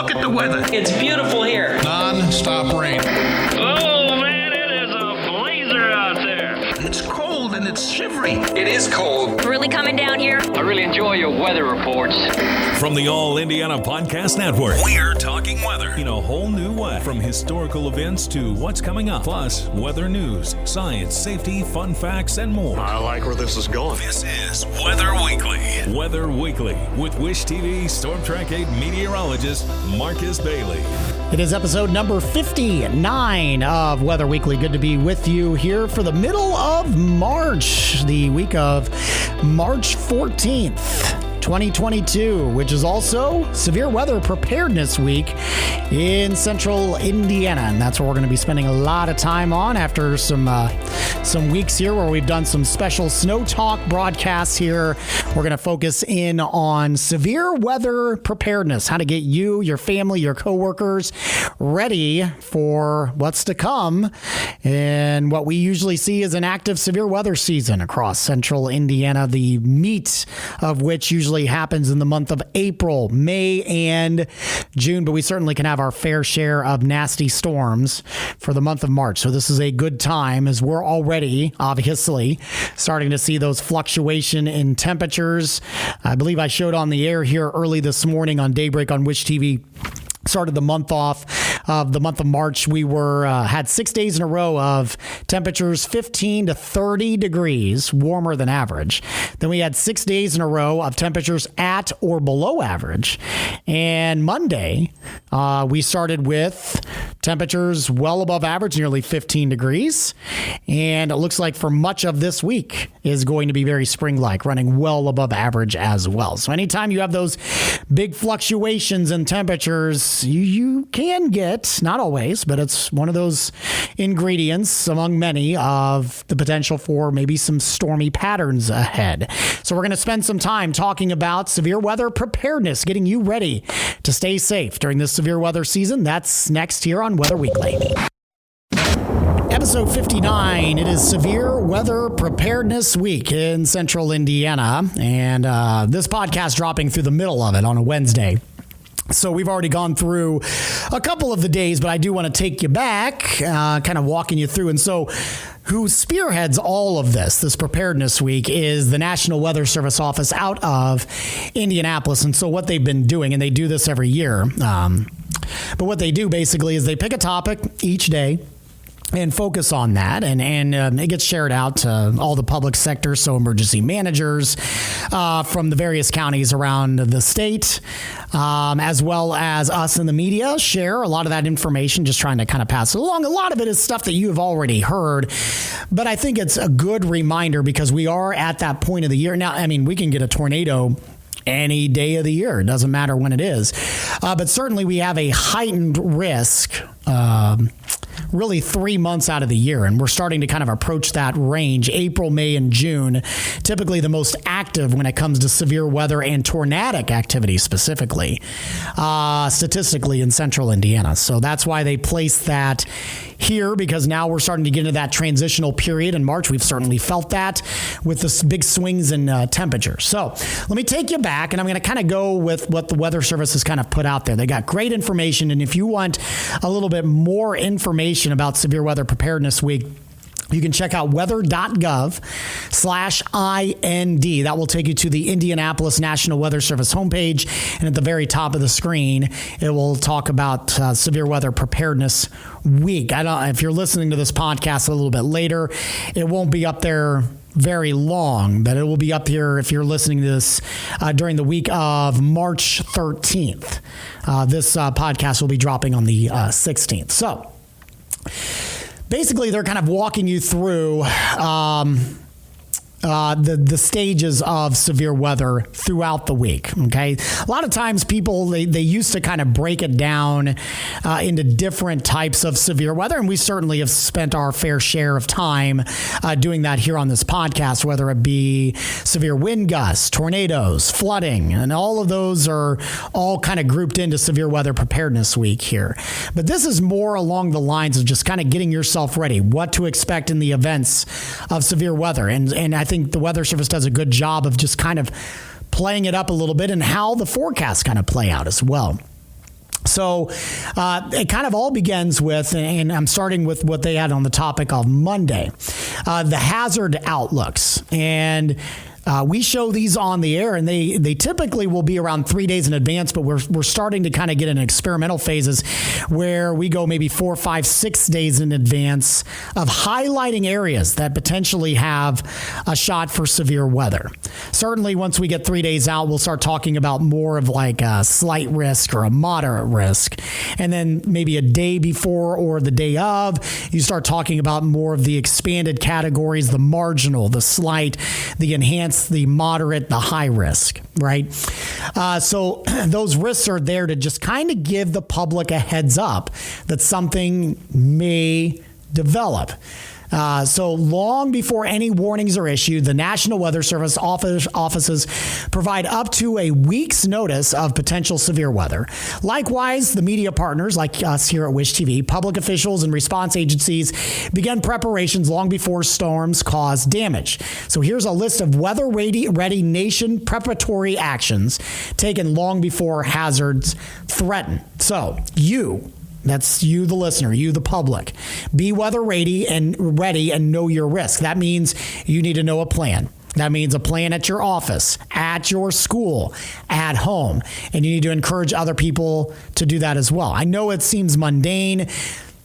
Look at the weather. It's beautiful here. Non-stop rain. Oh, man, it is a blazer out there. It's cold and it's shivery. It is cold. Really coming down here. I really enjoy your weather reports. From the All Indiana Podcast Network, we're talking weather in a whole new way. From historical events to what's coming up, plus weather news, science, safety, fun facts, and more. I like where this is going. This is Weather Weekly. Weather Weekly with Wish TV Storm Track 8 meteorologist Marcus Bailey. It is episode number 59 of Weather Weekly. Good to be with you here for the middle of March, the week of March 14th. 2022, which is also Severe Weather Preparedness Week in central Indiana. And that's what we're going to be spending a lot of time on after some weeks here where we've done some special snow talk broadcasts here. We're going to focus in on severe weather preparedness, how to get you, your family, your coworkers ready for what's to come and what we usually see as an active severe weather season across central Indiana, the meat of which usually happens in the month of April, May, and June, but we certainly can have our fair share of nasty storms for the month of March. So this is a good time as we're already, obviously, starting to see those fluctuation in temperatures. I believe I showed on the air here early this morning on Daybreak on Wish TV. Started the month off of the month of March. We had 6 days in a row of temperatures 15 to 30 degrees warmer than average. Then we had 6 days in a row of temperatures at or below average. And Monday, we started with temperatures well above average, nearly 15 degrees. And it looks like for much of this week is going to be very spring-like, running well above average as well. So anytime you have those big fluctuations in temperatures, you can get, not always, but it's one of those ingredients among many of the potential for maybe some stormy patterns ahead. So we're going to spend some time talking about severe weather preparedness, getting you ready to stay safe during this severe weather season. That's next here on Weather Weekly. Episode 59, it is Severe Weather Preparedness Week in central Indiana, and this podcast dropping through the middle of it on a Wednesday. So we've already gone through a couple of the days, but I do want to take you back, kind of walking you through. And so who spearheads all of this Preparedness Week is the National Weather Service office out of Indianapolis. And so what they've been doing, and they do this every year, but what they do basically is they pick a topic each day and focus on that, and it gets shared out to all the public sector, so emergency managers from the various counties around the state, as well as us in the media share a lot of that information, just trying to kind of pass it along. A lot of it is stuff that you've already heard, but I think it's a good reminder because we are at that point of the year. Now, I mean, we can get a tornado any day of the year. It doesn't matter when it is. But certainly we have a heightened risk really 3 months out of the year. And we're starting to kind of approach that range. April, May, and June, typically the most active when it comes to severe weather and tornadic activity specifically, statistically in central Indiana. So that's why they place that here, because now we're starting to get into that transitional period in March. We've certainly felt that with the big swings in temperature. So let me take you back, and I'm going to kind of go with what the Weather Service has kind of put out there. They got great information, and if you want a little bit more information about Severe Weather Preparedness Week, you can check out weather.gov/IND. That will take you to the Indianapolis National Weather Service homepage. And at the very top of the screen, it will talk about Severe Weather Preparedness Week. If you're listening to this podcast a little bit later, it won't be up there very long, but it will be up here if you're listening to this during the week of March 13th. This podcast will be dropping on the 16th. So basically, they're kind of walking you through the stages of severe weather throughout the week. Okay. A lot of times people, they used to kind of break it down into different types of severe weather. And we certainly have spent our fair share of time doing that here on this podcast, whether it be severe wind gusts, tornadoes, flooding, and all of those are all kind of grouped into Severe Weather Preparedness Week here. But this is more along the lines of just kind of getting yourself ready, what to expect in the events of severe weather. And I think the Weather Service does a good job of just kind of playing it up a little bit and how the forecasts kind of play out as well. So it kind of all begins with, and I'm starting with what they had on the topic of Monday, the hazard outlooks. And we show these on the air, and they typically will be around 3 days in advance, but we're starting to kind of get in experimental phases where we go maybe 4, 5, 6 days in advance of highlighting areas that potentially have a shot for severe weather. Certainly, once we get 3 days out, we'll start talking about more of like a slight risk or a moderate risk. And then maybe a day before or the day of, you start talking about more of the expanded categories, the marginal, the slight, the enhanced, the moderate, the high risk, right? So those risks are there to just kind of give the public a heads up that something may develop. So long before any warnings are issued, the National Weather Service offices provide up to a week's notice of potential severe weather. Likewise, the media partners like us here at Wish TV, public officials and response agencies begin preparations long before storms cause damage. So here's a list of weather-ready nation preparatory actions taken long before hazards threaten. So that's you, the listener, you, the public. Be weather ready and know your risk. That means you need to know a plan. That means a plan at your office, at your school, at home. And you need to encourage other people to do that as well. I know it seems mundane.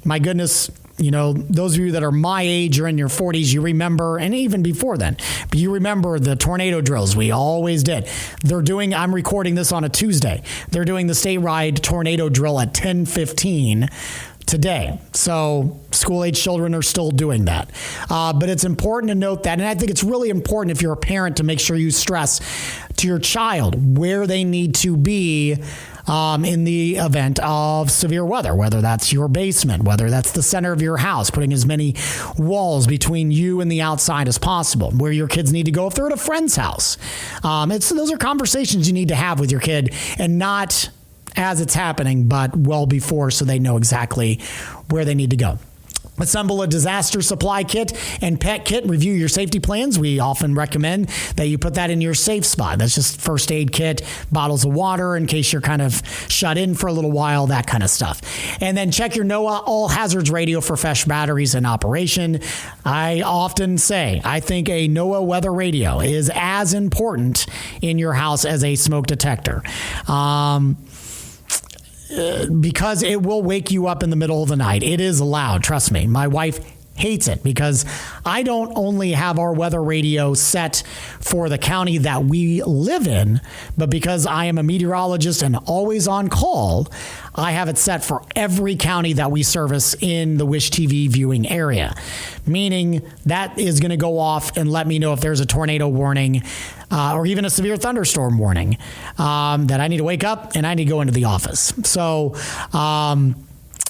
My goodness, those of you that are my age or in your 40s, you remember, and even before then, but you remember the tornado drills we always did. I'm recording this on a Tuesday. They're doing the statewide tornado drill at 10:15 today. So school-age children are still doing that. But it's important to note that, and I think it's really important if you're a parent to make sure you stress to your child where they need to be in the event of severe weather, whether that's your basement, whether that's the center of your house, putting as many walls between you and the outside as possible, where your kids need to go if they're at a friend's house. Those are conversations you need to have with your kid, and not as it's happening, but well before, so they know exactly where they need to go. Assemble a disaster supply kit and pet kit. Review your safety plans. We often recommend that you put that in your safe spot. That's just first aid kit, bottles of water in case you're kind of shut in for a little while, that kind of stuff. And then check your NOAA all hazards radio for fresh batteries in operation. I often say, I think a NOAA weather radio is as important in your house as a smoke detector. Because it will wake you up in the middle of the night. It is loud, trust me. My wife hates it because I don't only have our weather radio set for the county that we live in, but because I am a meteorologist and always on call, I have it set for every county that we service in the Wish TV viewing area, meaning that is going to go off and let me know if there's a tornado warning or even a severe thunderstorm warning that I need to wake up and I need to go into the office. So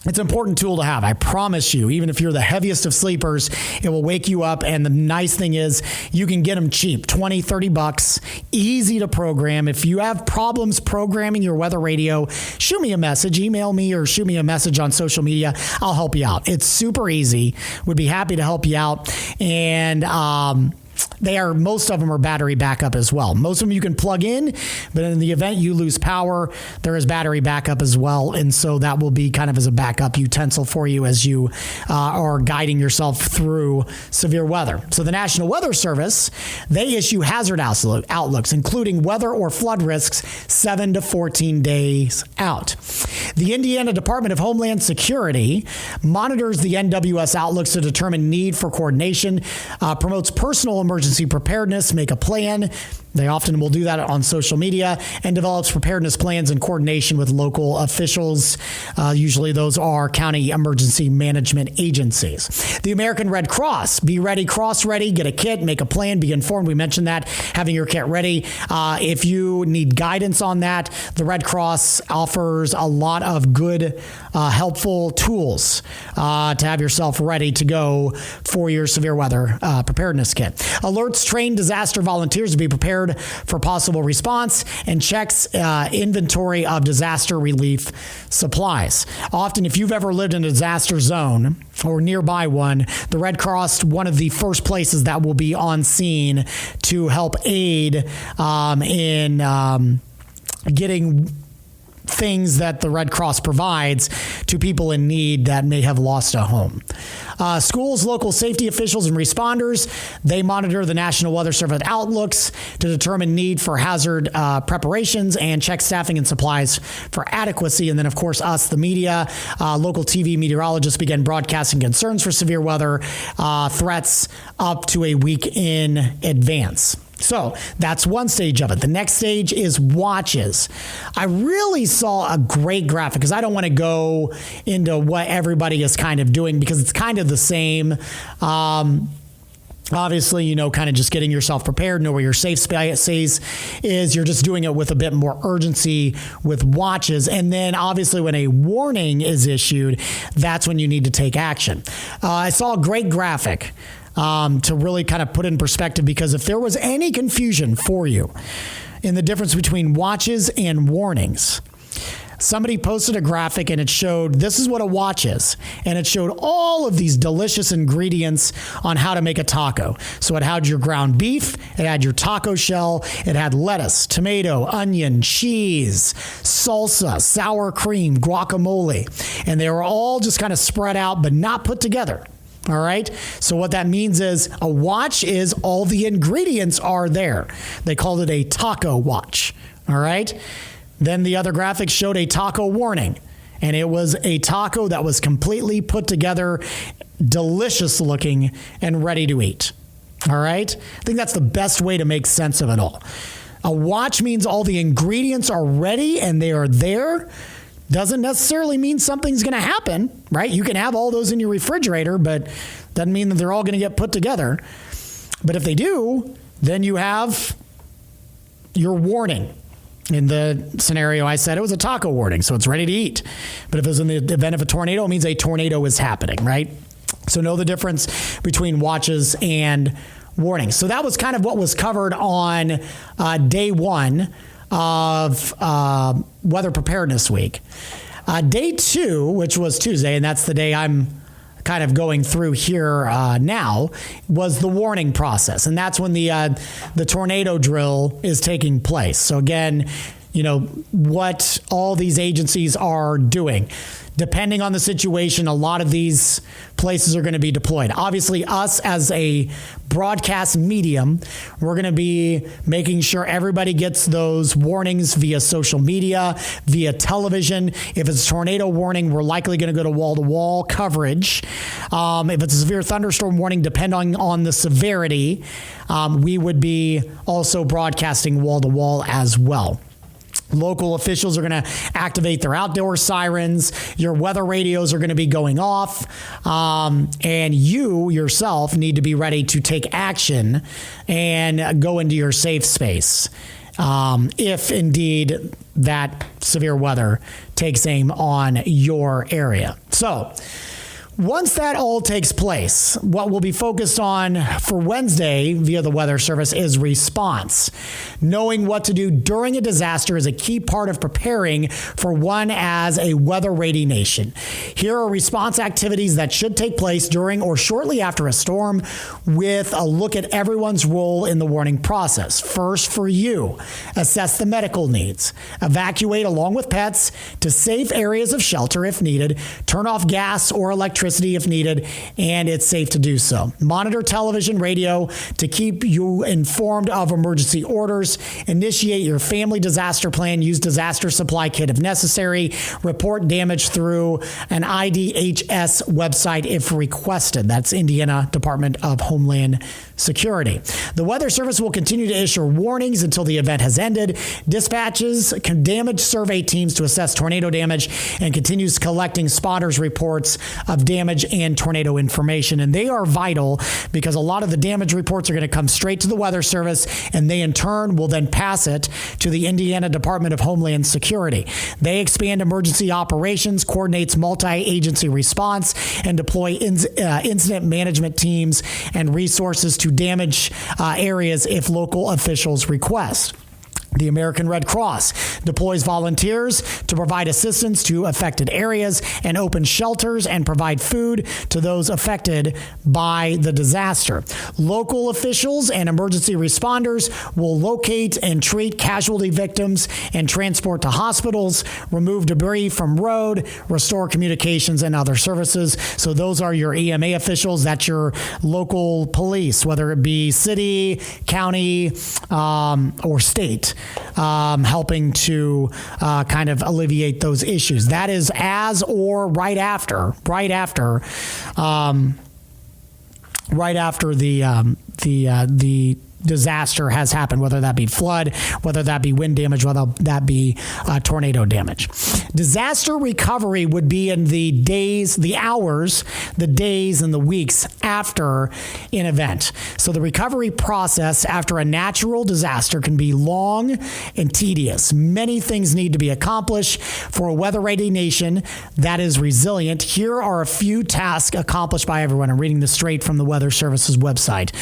it's an important tool to have. I promise you, even if you're the heaviest of sleepers, it will wake you up. And the nice thing is you can get them cheap, $20, $30, easy to program. If you have problems programming your weather radio, shoot me a message, email me, or shoot me a message on social media. I'll help you out. It's super easy. Would be happy to help you out. And, most of them are battery backup as well. Most of them you can plug in, but in the event you lose power, there is battery backup as well. And so that will be kind of as a backup utensil for you as you are guiding yourself through severe weather. So the National Weather Service, they issue hazard outlooks, including weather or flood risks 7 to 14 days out. The Indiana Department of Homeland Security monitors the NWS outlooks to determine need for coordination, promotes personal emergency preparedness, make a plan. They often will do that on social media, and develops preparedness plans in coordination with local officials. Usually those are county emergency management agencies. The American Red Cross, be ready, cross ready, get a kit, make a plan, be informed. We mentioned that, having your kit ready. If you need guidance on that, the Red Cross offers a lot of good, helpful tools to have yourself ready to go for your severe weather preparedness kit. Alerts train disaster volunteers to be prepared for possible response, and checks inventory of disaster relief supplies. Often, if you've ever lived in a disaster zone or nearby one, the Red Cross, one of the first places that will be on scene to help aid in getting things that the Red Cross provides to people in need that may have lost a home. Schools, local safety officials, and responders, they monitor the National Weather Service outlooks to determine need for hazard preparations and check staffing and supplies for adequacy. And then, of course, us, the media, local TV meteorologists begin broadcasting concerns for severe weather threats up to a week in advance. So that's one stage of it. The next stage is watches. I really saw a great graphic because I don't want to go into what everybody is kind of doing because it's kind of the same. Obviously, kind of just getting yourself prepared, know where your safe space is. You're just doing it with a bit more urgency with watches. And then obviously when a warning is issued, that's when you need to take action. I saw a great graphic to really kind of put in perspective, because if there was any confusion for you in the difference between watches and warnings, somebody posted a graphic and it showed this is what a watch is. And it showed all of these delicious ingredients on how to make a taco. So it had your ground beef, it had your taco shell, it had lettuce, tomato, onion, cheese, salsa, sour cream, guacamole. And they were all just kind of spread out but not put together. All right. So what that means is a watch is all the ingredients are there. They called it a taco watch. All right. Then the other graphic showed a taco warning, and it was a taco that was completely put together, delicious looking and ready to eat. All right. I think that's the best way to make sense of it all. A watch means all the ingredients are ready and they are there. Doesn't necessarily mean something's going to happen, right? You can have all those in your refrigerator, but doesn't mean that they're all going to get put together. But if they do, then you have your warning. In the scenario I said, it was a taco warning, so it's ready to eat. But if it was in the event of a tornado, it means a tornado is happening, right? So know the difference between watches and warnings. So that was kind of what was covered on day one of Weather Preparedness Week. Day two, which was Tuesday, and that's the day I'm kind of going through here now, was the warning process. And that's when the tornado drill is taking place. So again, what all these agencies are doing. Depending on the situation, a lot of these places are going to be deployed. Obviously, us as a broadcast medium, we're going to be making sure everybody gets those warnings via social media, via television. If it's a tornado warning, we're likely going to go to wall-to-wall coverage. If it's a severe thunderstorm warning, depending on the severity, we would be also broadcasting wall-to-wall as well. Local officials are going to activate their outdoor sirens. Your weather radios are going to be going off. And you yourself need to be ready to take action and go into your safe space. If indeed that severe weather takes aim on your area. So once that all takes place, what we'll be focused on for Wednesday via the Weather Service is response. Knowing what to do during a disaster is a key part of preparing for one as a weather-ready nation. Here are response activities that should take place during or shortly after a storm, with a look at everyone's role in the warning process. First, for you, assess the medical needs. Evacuate along with pets to safe areas of shelter if needed. Turn off gas or electricity if needed, and it's safe to do so. Monitor television, radio to keep you informed of emergency orders. Initiate your family disaster plan. Use disaster supply kit if necessary. Report damage through an IDHS website if requested. That's Indiana Department of Homeland Security. The Weather Service will continue to issue warnings until the event has ended. Dispatches damage survey teams to assess tornado damage and continues collecting spotters reports of damage and tornado information. And they are vital because a lot of the damage reports are going to come straight to the Weather Service, and they in turn will then pass it to the Indiana Department of Homeland Security. They expand emergency operations, coordinates multi-agency response, and deploy incident management teams and resources to damage areas if local officials request. The American Red Cross deploys volunteers to provide assistance to affected areas and open shelters and provide food to those affected by the disaster. Local officials and emergency responders will locate and treat casualty victims and transport to hospitals, remove debris from road, restore communications and other services. So those are your EMA officials. That's your local police, whether it be city, county, or state. Helping to kind of alleviate those issues. That is as or right after the disaster has happened, whether that be flood, whether that be wind damage, whether that be tornado damage. Disaster recovery would be in the days, the hours, the days, and the weeks after an event. So the recovery process after a natural disaster can be long and tedious. Many things need to be accomplished for a weather-ready nation that is resilient. Here are a few tasks accomplished by everyone. I'm reading this straight from the Weather Service's website.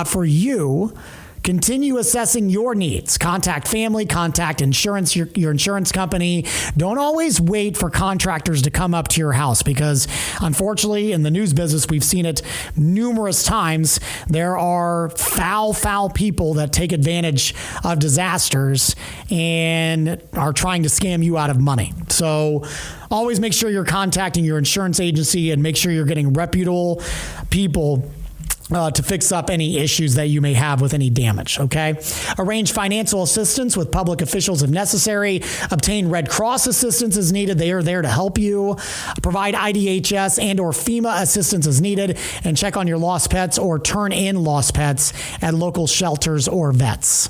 For you, continue assessing your needs. Contact family, contact insurance, your insurance company. Don't always wait for contractors to come up to your house because, unfortunately, in the news business, we've seen it numerous times. There are foul people that take advantage of disasters and are trying to scam you out of money. So always make sure you're contacting your insurance agency and make sure you're getting reputable people to fix up any issues that you may have with any damage, okay? Arrange financial assistance with public officials if necessary. Obtain Red Cross assistance as needed. They are there to help you. Provide IDHS and or FEMA assistance as needed. And check on your lost pets or turn in lost pets at local shelters or vets.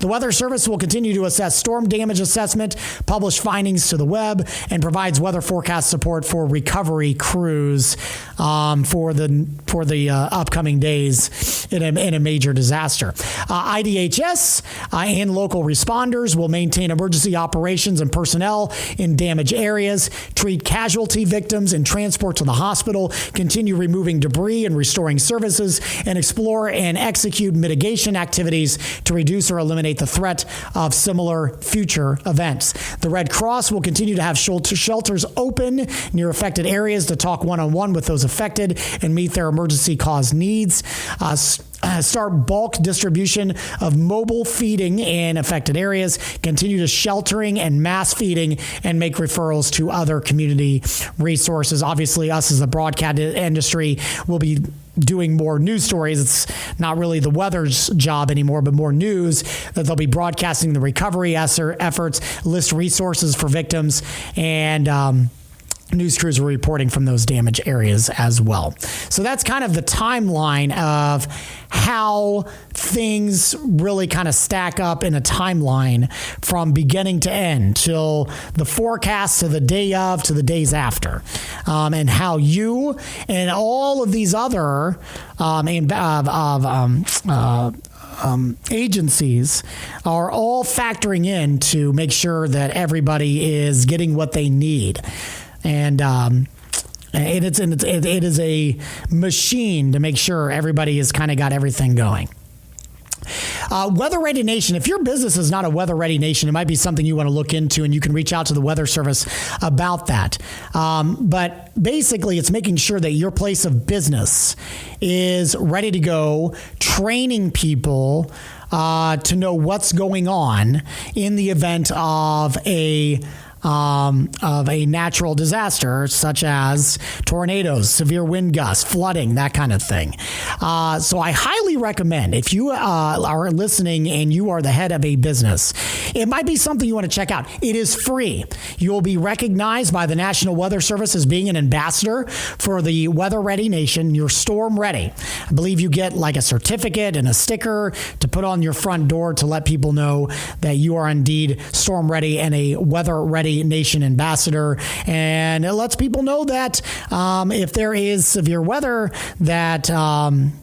The Weather Service will continue to assess storm damage assessment, publish findings to the web, and provides weather forecast support for recovery crews for the upcoming days in a major disaster. IDHS and local responders will maintain emergency operations and personnel in damaged areas, treat casualty victims and transport to the hospital, continue removing debris and restoring services, and explore and execute mitigation activities to reduce or eliminate the threat of similar future events. The Red Cross will continue to have shelters open near affected areas to talk one-on-one with those affected and meet their emergency cause needs. Start bulk distribution of mobile feeding in affected areas, continue to sheltering and mass feeding, and make referrals to other community resources. Obviously, us as a broadcast industry will be doing more news stories. It's not really the weather's job anymore, but more news that they'll be broadcasting the recovery efforts, list resources for victims, and news crews are reporting from those damaged areas as well. So that's kind of the timeline of how things really kind of stack up in a timeline from beginning to end till the forecast to the day of to the days after, and how you and all of these other agencies are all factoring in to make sure that everybody is getting what they need. And it is a machine to make sure everybody has kind of got everything going. Weather Ready Nation. If your business is not a Weather Ready Nation, it might be something you want to look into, and you can reach out to the Weather Service about that. But basically, it's making sure that your place of business is ready to go, training people to know what's going on in the event of a natural disaster, such as tornadoes, severe wind gusts, flooding, that kind of thing. So I highly recommend, if you are listening and you are the head of a business, it might be something you want to check out. It is free. You will be recognized by the National Weather Service as being an ambassador for the Weather Ready Nation. You're storm ready. I believe you get like a certificate and a sticker to put on your front door to let people know that you are indeed storm ready and a weather ready Valley Nation ambassador, and it lets people know that if there is severe weather, that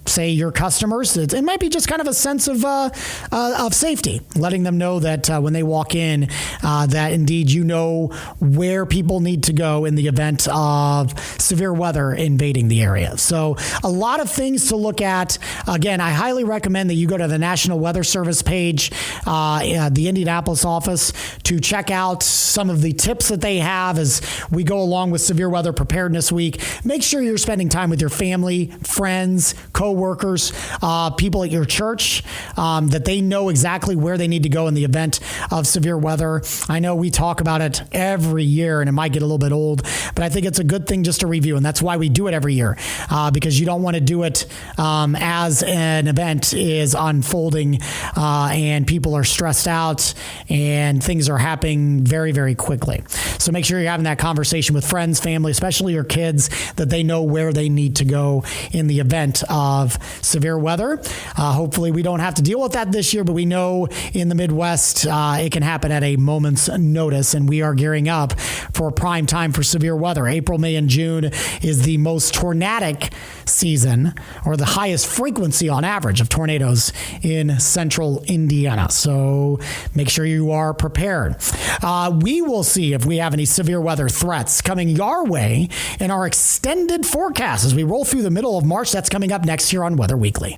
say your customers, it might be just kind of a sense of safety, letting them know that when they walk in, that indeed you know where people need to go in the event of severe weather invading the area. So a lot of things to look at. Again, I highly recommend that you go to the National Weather Service page, the Indianapolis office, to check out some of the tips that they have as we go along with Severe Weather Preparedness Week. Make sure you're spending time with your family, friends, co-workers, people at your church, that they know exactly where they need to go in the event of severe weather. I know we talk about it every year, and it might get a little bit old, but I think it's a good thing just to review, and that's why we do it every year, because you don't want to do it as an event is unfolding and people are stressed out and things are happening very, very quickly. So make sure you're having that conversation with friends, family, especially your kids, that they know where they need to go in the event of severe weather. Hopefully we don't have to deal with that this year, but we know in the Midwest it can happen at a moment's notice, and we are gearing up for prime time for severe weather. April, May, and June is the most tornadic season, or the highest frequency on average of tornadoes in central Indiana. So make sure you are prepared. We will see if we have any severe weather threats coming your way in our extended forecast as we roll through the middle of March. That's coming up next here on Weather Weekly.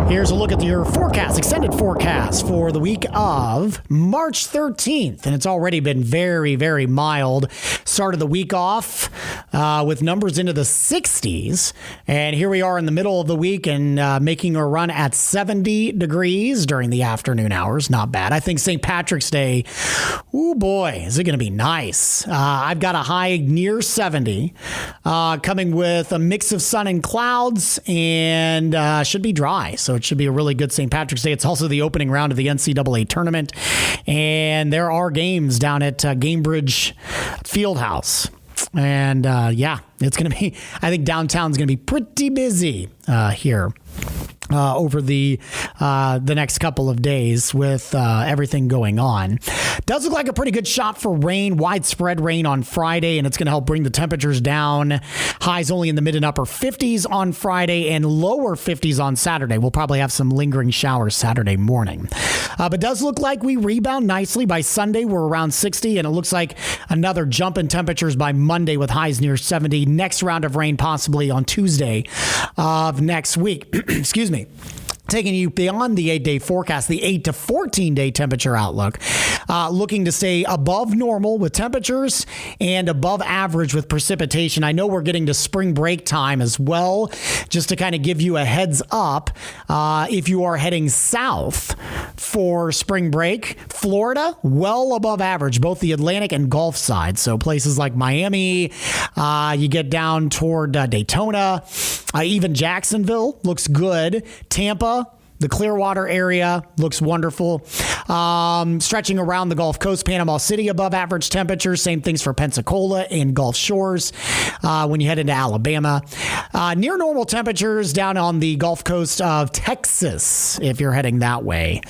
Here's a look at your forecast, extended forecast for the week of March 13th. And it's already been very, very mild. Started the week off with numbers into the 60s. And here we are in the middle of the week and making a run at 70 degrees during the afternoon hours. Not bad. I think St. Patrick's Day, oh boy, is it going to be nice. I've got a high near 70 coming with a mix of sun and clouds, and should be dry. So it should be a really good St. Patrick's Day. It's also the opening round of the NCAA tournament, and there are games down at Gamebridge Fieldhouse. And yeah, it's going to be, I think downtown's going to be pretty busy here. Over the next couple of days with everything going on. Does look like a pretty good shot for rain, widespread rain on Friday, and it's going to help bring the temperatures down. Highs only in the mid and upper 50s on Friday and lower 50s on Saturday. We'll probably have some lingering showers Saturday morning. But does look like we rebound nicely. By Sunday, we're around 60, and it looks like another jump in temperatures by Monday with highs near 70. Next round of rain possibly on Tuesday of next week. Excuse me. Taking you beyond the 8-day forecast, the 8 to 14-day temperature outlook, looking to stay above normal with temperatures and above average with precipitation. I know we're getting to spring break time as well, just to kind of give you a heads up. If you are heading south for spring break, Florida, well above average, both the Atlantic and Gulf side. So places like Miami, you get down toward Daytona, even Jacksonville looks good. Tampa, the Clearwater area looks wonderful. Stretching around the Gulf Coast, Panama City above average temperatures. Same things for Pensacola and Gulf Shores when you head into Alabama. Near normal temperatures down on the Gulf Coast of Texas if you're heading that way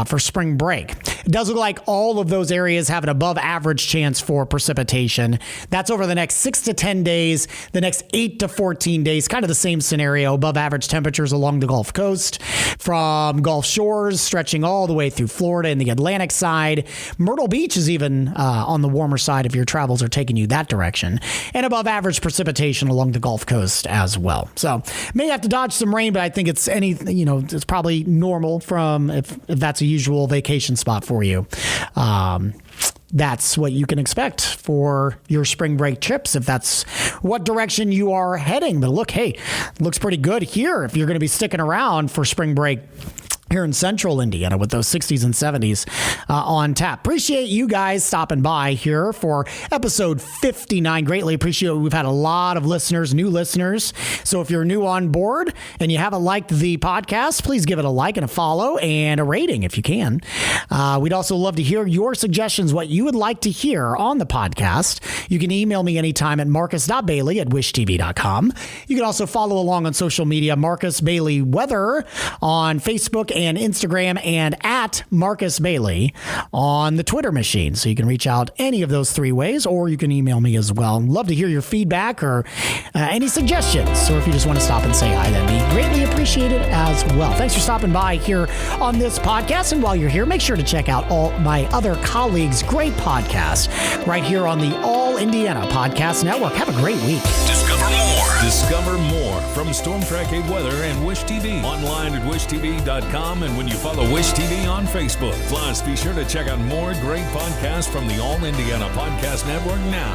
for spring break. It does look like all of those areas have an above average chance for precipitation. That's over the next 6 to 10 days, the next 8 to 14 days, kind of the same scenario, above average temperatures along the Gulf Coast. From Gulf Shores, stretching all the way through Florida and the Atlantic side. Myrtle Beach is even on the warmer side if your travels are taking you that direction. And above average precipitation along the Gulf Coast as well. So may have to dodge some rain, but I think it's it's probably normal from if that's a usual vacation spot for you. That's what you can expect for your spring break trips if that's what direction you are heading. But look, hey, looks pretty good here if you're going to be sticking around for spring break here in central Indiana with those 60s and 70s on tap. Appreciate you guys stopping by here for episode 59. Greatly appreciate it. We've had a lot of listeners, new listeners. So if you're new on board and you haven't liked the podcast, please give it a like and a follow and a rating if you can. We'd also love to hear your suggestions, what you would like to hear on the podcast. You can email me anytime at marcus.bailey@wishtv.com. You can also follow along on social media, Marcus Bailey Weather on Facebook and Instagram, and at Marcus Bailey on the Twitter machine. So you can reach out any of those three ways, or you can email me as well. I'd love to hear your feedback or any suggestions, or if you just want to stop and say hi, that'd be greatly appreciated as well. Thanks for stopping by here on this podcast. And while you're here, make sure to check out all my other colleagues' great podcasts right here on the All Indiana Podcast Network. Have a great week. Discover more from Storm Track 8 Weather and Wish TV. Online at wishtv.com, and when you follow Wish TV on Facebook. Plus, be sure to check out more great podcasts from the All Indiana Podcast Network now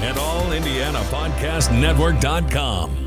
at allindianapodcastnetwork.com.